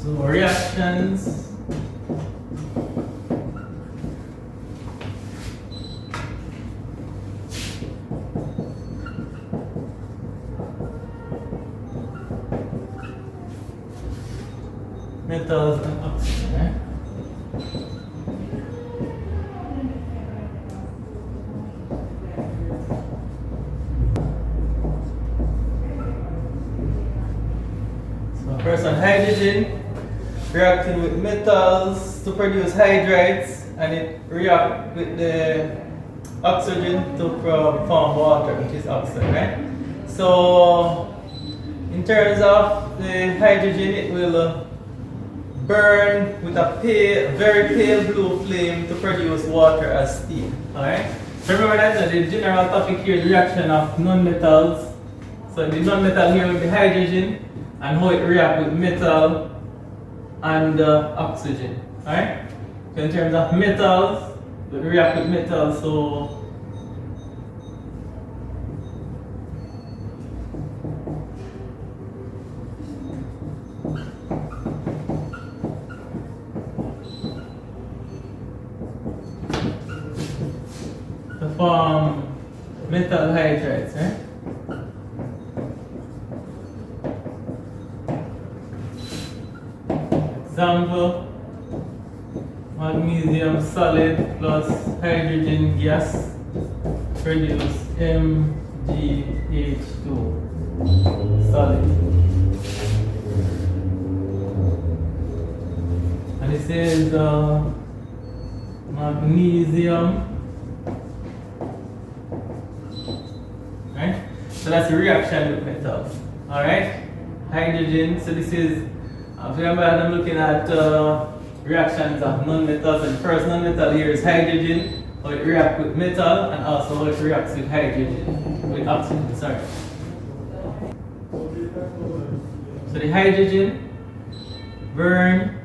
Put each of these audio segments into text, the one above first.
So reactions. Metals and oxygen, right? So first on hydrogen, reacting with metals to produce hydrides, and it reacts with the oxygen to form water, which is oxide, right? So in terms of the hydrogen, it will burn with a very pale blue flame to produce water as steam. Alright? So remember that the general topic here is reaction of non-metals. So the non-metal here will be hydrogen and how it reacts with metal and oxygen. Alright? So in terms of metals, it react with metal, so form metal hydrides, right? Example, magnesium solid plus hydrogen gas produce MgH2 solid. And it says magnesium. So that's a reaction with metals. Alright? Hydrogen. So this is, remember I'm looking at reactions of non-metals, and the first non-metal here is hydrogen, how it reacts with metal, and also how it reacts with hydrogen, with oxygen, sorry. So the hydrogen burn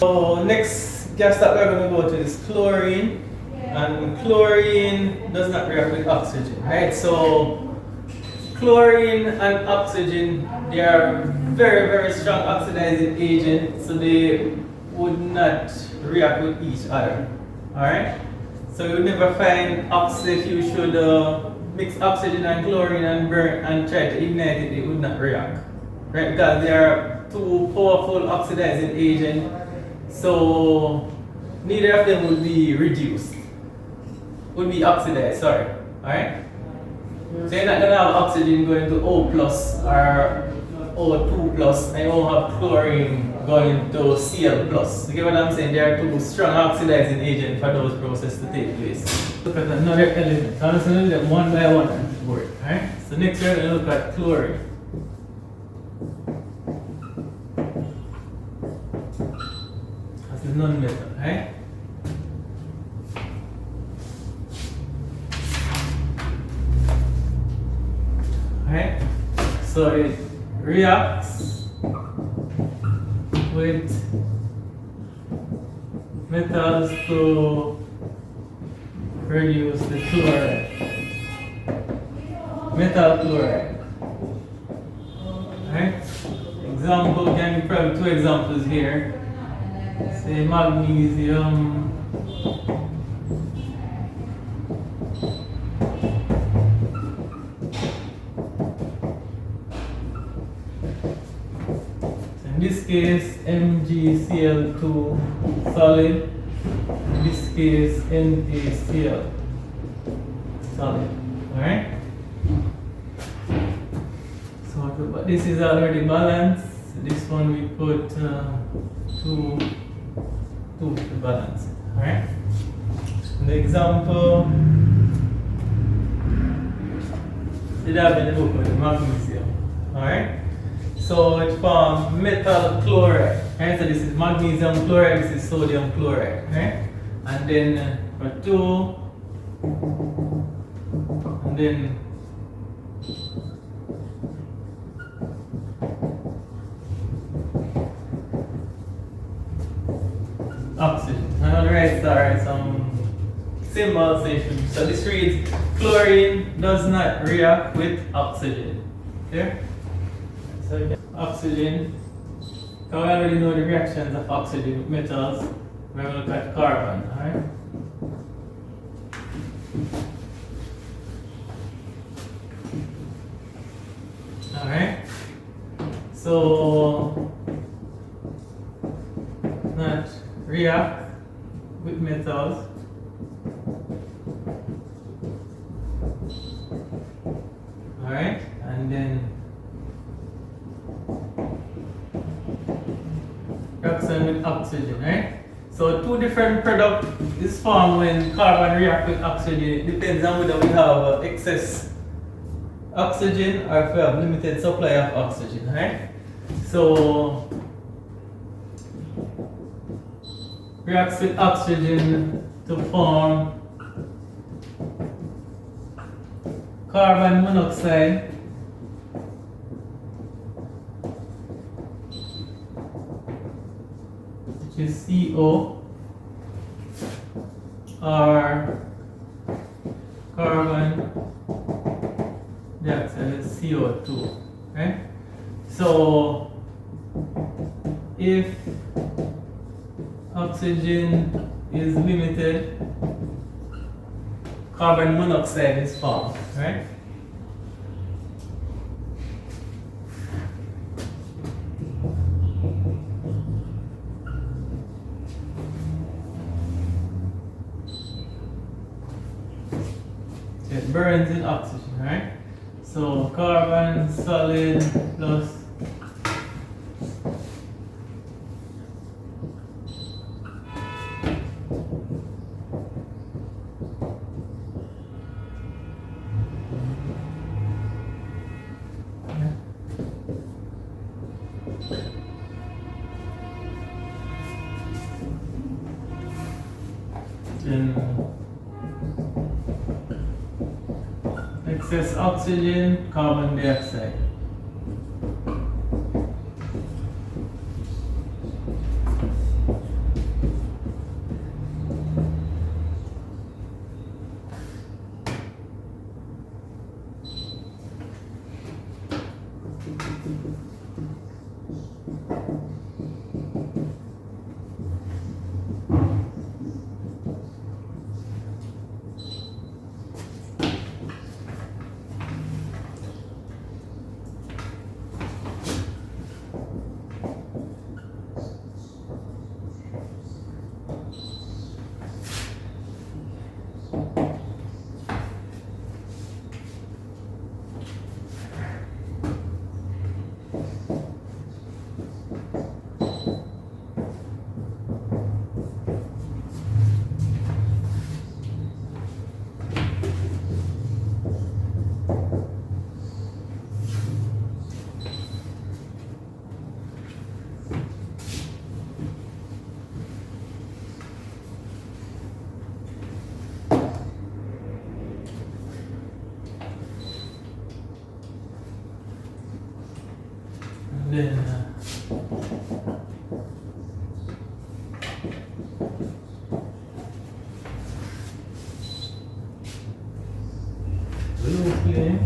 So next gas that we're going to go to is chlorine, and chlorine does not react with oxygen, right? So chlorine and oxygen, they are very, very strong oxidizing agents, so they would not react with each other, alright? So you would never find if you should mix oxygen and chlorine and burn and try to ignite it, it would not react, right? Because they are two powerful oxidizing agents. So neither of them would be reduced, would be oxidized, sorry, alright? So you're not going to have oxygen going to O plus or O2 plus, and you won't have chlorine going to Cl plus. You get what I'm saying? There are two strong oxidizing agents for those processes to take place. Look at another element. So I'm just going to do them one by one and work, alright? So next we're going to look at chlorine. Non-metal, right? Right? So it reacts with metals to produce the chloride. Metal chloride. Right? Example, can you probably two examples here. Say magnesium in this case MgCl2 solid, in this case NaCl solid, alright? So but this is already balanced. This one we put 2 to balance it. Alright? The example did have in the book with the magnesium. Alright? So it forms metal chloride. Right? So this is magnesium chloride, this is sodium chloride. Right? And then for 2, and then oxygen. And on the right side some symbols. So this reads chlorine does not react with oxygen. Okay? So oxygen, so we already know the reactions of oxygen with metals. We're going to look at carbon, alright? Alright? So not react with metals. Alright, and then reaction with oxygen, right? So 2 different products is formed when carbon react with oxygen. It depends on whether we have excess oxygen or if we have limited supply of oxygen, right? So reacts with oxygen to form carbon monoxide which is CO, or carbon dioxide is CO2, right? So if oxygen is limited, carbon monoxide is formed, right? It burns in oxygen, right? So carbon solid plus excess oxygen, carbon dioxide. Then blue flame.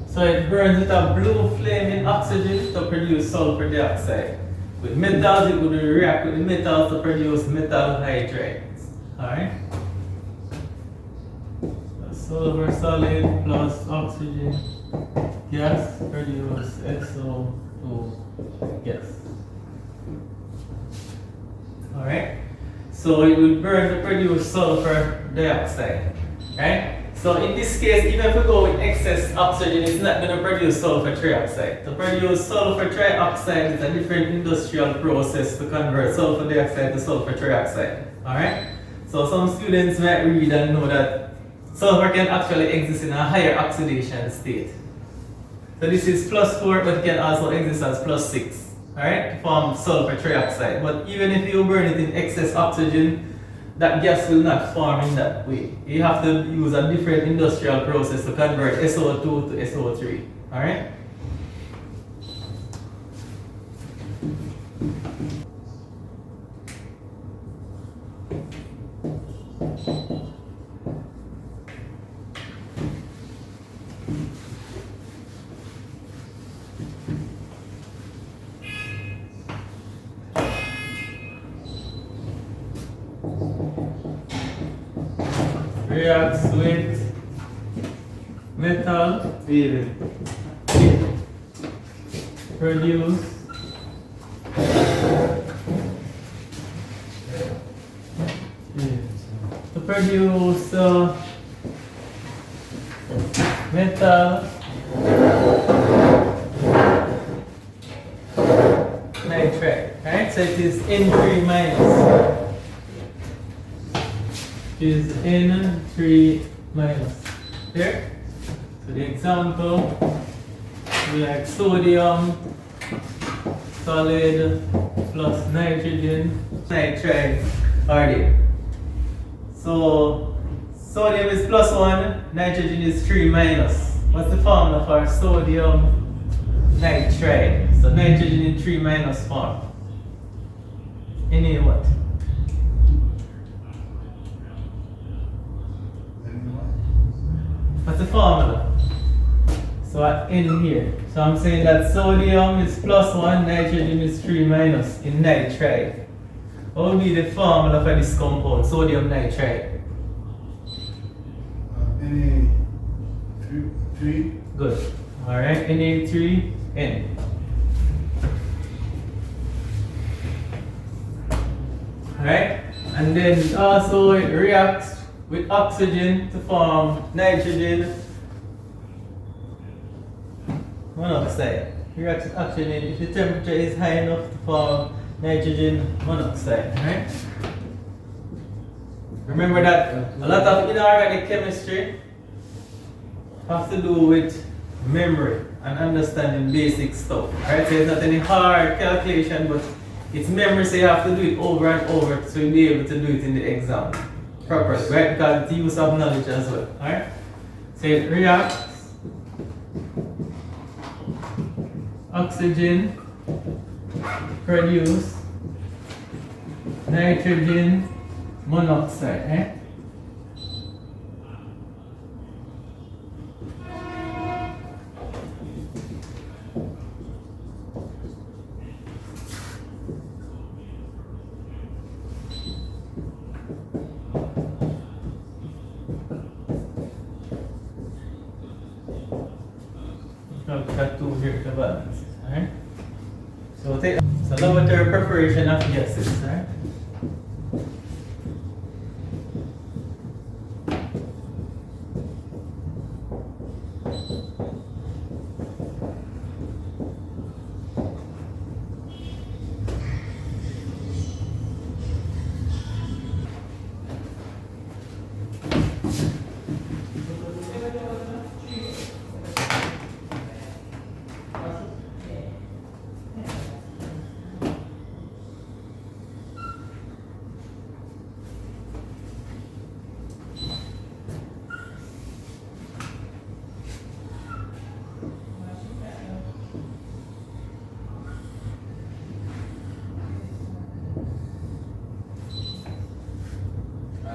So it burns with a blue flame in oxygen to produce sulfur dioxide. With metals, it would react with the metals to produce metal hydrides. Alright? So sulfur solid plus oxygen gas produce SO2 gas. Alright? So it will burn to produce sulfur dioxide. Right? So in this case, even if we go with excess oxygen, it's not going to produce sulfur trioxide. To produce sulfur trioxide is a different industrial process to convert sulfur dioxide to sulfur trioxide. Alright? So some students might read and know that sulfur can actually exist in a higher oxidation state. So this is +4, but it can also exist as +6. Alright? To form sulfur trioxide. But even if you burn it in excess oxygen, that gas will not form in that way. You have to use a different industrial process to convert SO2 to SO3. Alright? Reacts with metal, produce metal nitride, right? So it is N3 minus. Is N3 minus. There. So the example, we have sodium solid plus nitrogen nitride are there. So sodium is +1, nitrogen is 3 minus. What's the formula for sodium nitride? So nitrogen in 3 minus form. Any what? What's the formula? So I end here. So I'm saying that sodium is +1, nitrogen is 3 minus in nitride. What would be the formula for this compound, sodium nitride? Na3. Good. Alright, Na3N. Alright? And then also it reacts with oxygen to form nitrogen monoxide. Reacts with oxygen if the temperature is high enough to form nitrogen monoxide. Right? Remember that a lot of inorganic chemistry has to do with memory and understanding basic stuff. Right? So it's not any hard calculation, but it's memory, so you have to do it over and over so you'll be able to do it in the exam properly, right? Because it's the use of knowledge as well. Alright? So it reacts oxygen produce nitrogen monoxide. Eh? Got two here to balance. Alright? So take laboratory preparation of gases. Alright?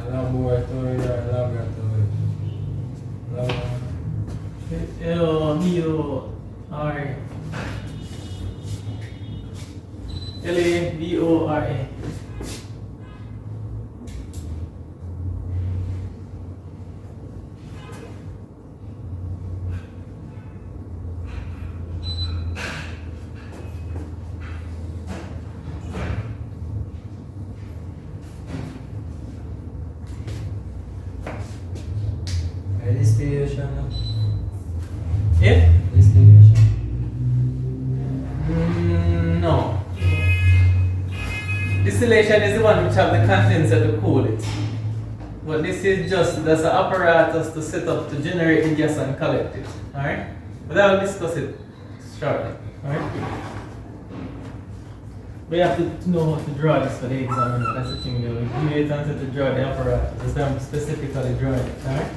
Laboratory. L-A-B-O-R-A. L-A-B-O-R-A. distillation. Yeah? Distillation. No. Distillation is the one which have the condenser to cool it. But this is just that's an apparatus to set up to generate the gas and collect it. Alright? But I'll discuss it shortly. Alright? We have to know how to draw this for the exam. That's the thing. We'll give you a chance to draw the apparatus. That's why I'm specifically drawing it. Alright?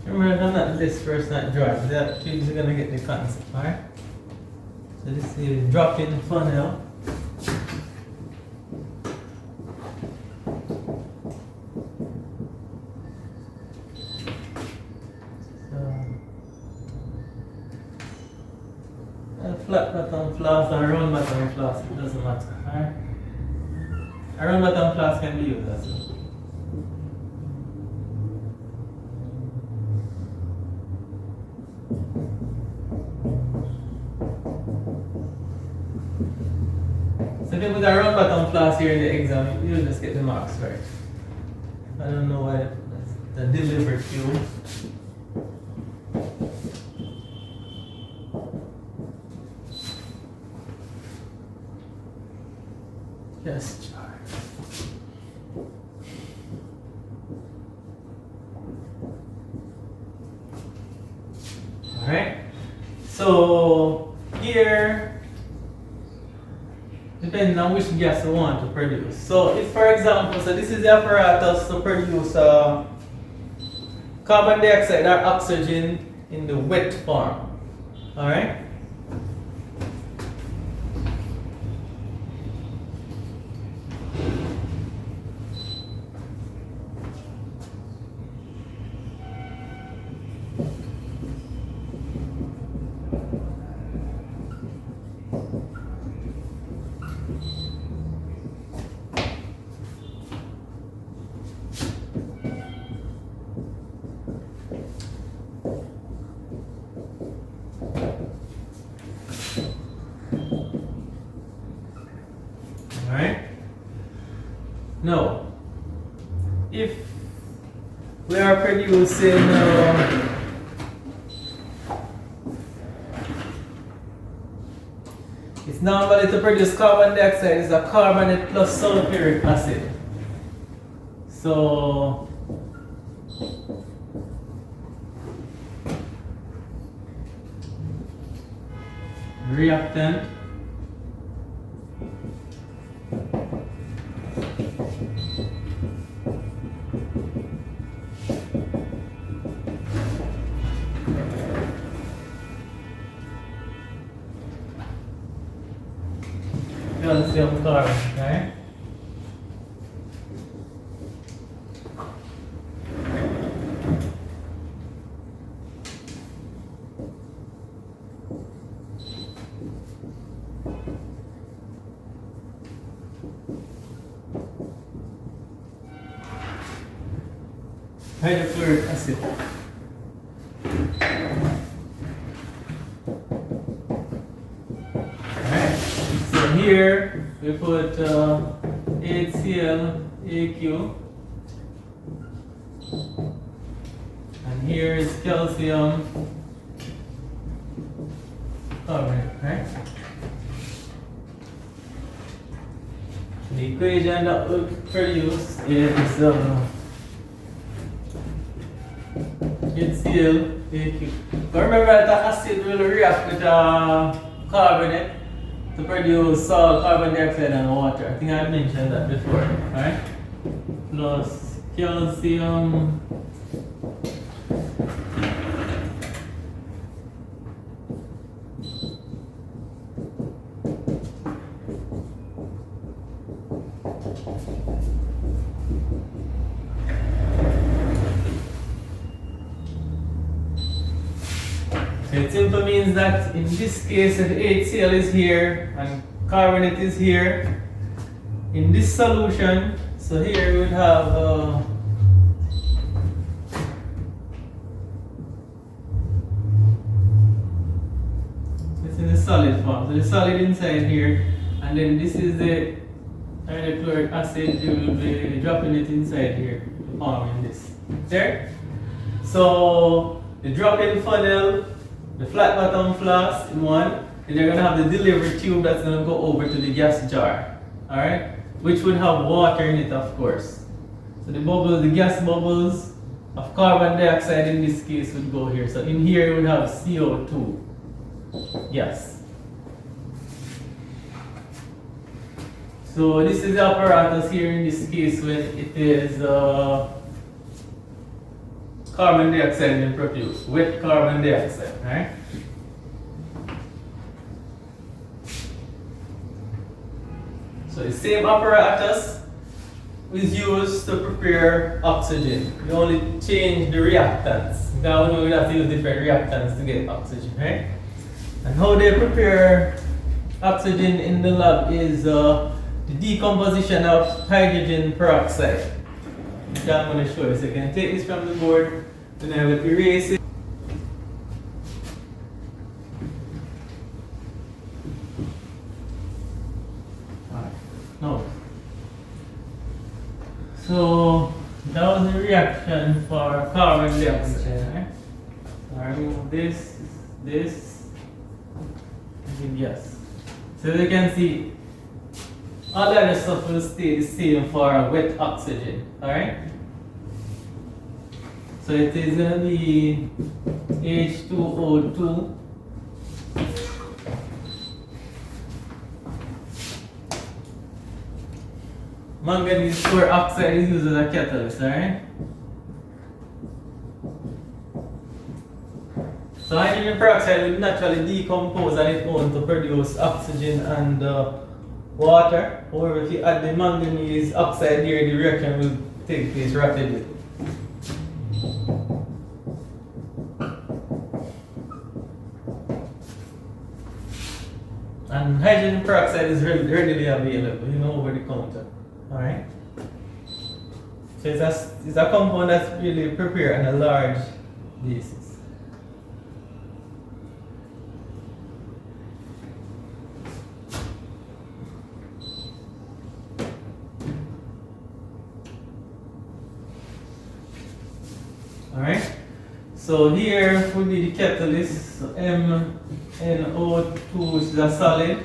Remember, I'm not this first not drawing. That you're gonna get the concept, alright? So this is drop-in funnel. A flat bottom flask or a round bottom flask, it doesn't matter, alright? A round bottom flask can be used as well. So if you put a round bottom flask here in the exam, you'll just get the marks right. I don't know why that's the delivered fuel. Yes, charge. Alright. So here, depending on which gas you want to produce. So if, for example, so this is the apparatus to produce carbon dioxide or oxygen in the wet form. Alright? Alright? Now, if we are producing it's normally to produce carbon dioxide is a carbonate plus sulfuric acid. So reactant calcium carbon, right? Hydrochloric acid. Alright, so here we put HCl, AQ, and here is calcium carbonate, right? The equation that will produce is HCl AQ. But remember that the acid will react with carbonate to produce carbon dioxide and water. I think I mentioned that before, right? Plus calcium. So it simply means that in this case, if HCl is here and carbonate is here, in this solution, so here we would have it's in the solid form. So the solid inside here, and then this is the hydrochloric acid. You will be dropping it inside here to form this. There. So the drop-in funnel, the flat bottom flask in one, and you're gonna have the delivery tube that's gonna go over to the gas jar. Alright? Which would have water in it, of course. So the bubbles, the gas bubbles of carbon dioxide in this case would go here. So in here you would have CO2 gas. So this is the apparatus here in this case when it is carbon dioxide being produced, wet carbon dioxide, right? So the same apparatus is used to prepare oxygen. You only change the reactants. Now we have to use different reactants to get oxygen, right? And how they prepare oxygen in the lab is the decomposition of hydrogen peroxide. Which I'm going to show you. So you can take this from the board, and I will erase it. No. So that was the reaction for carbon dioxide. Right? So I remove this, and yes. So you can see all the other stuff will stay the same for wet oxygen. Alright? So it is going to be H2O2. Manganese core oxide is used as a catalyst, alright? So hydrogen peroxide will naturally decompose on its own to produce oxygen and water. However, if you add the manganese oxide here, the reaction will take place rapidly. And hydrogen peroxide is readily available, over the counter. Alright? So it's a compound that's really prepared on a large basis. Alright? So here would be the catalyst, so MnO2 is a solid.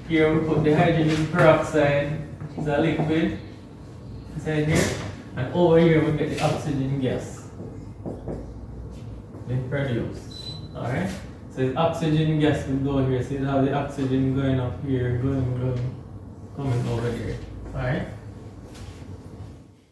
Here we put the hydrogen peroxide, which is a liquid, inside here. And over here we get the oxygen gas being produced. Alright? So the oxygen gas will go here. So you have the oxygen going up here, coming over here. Alright?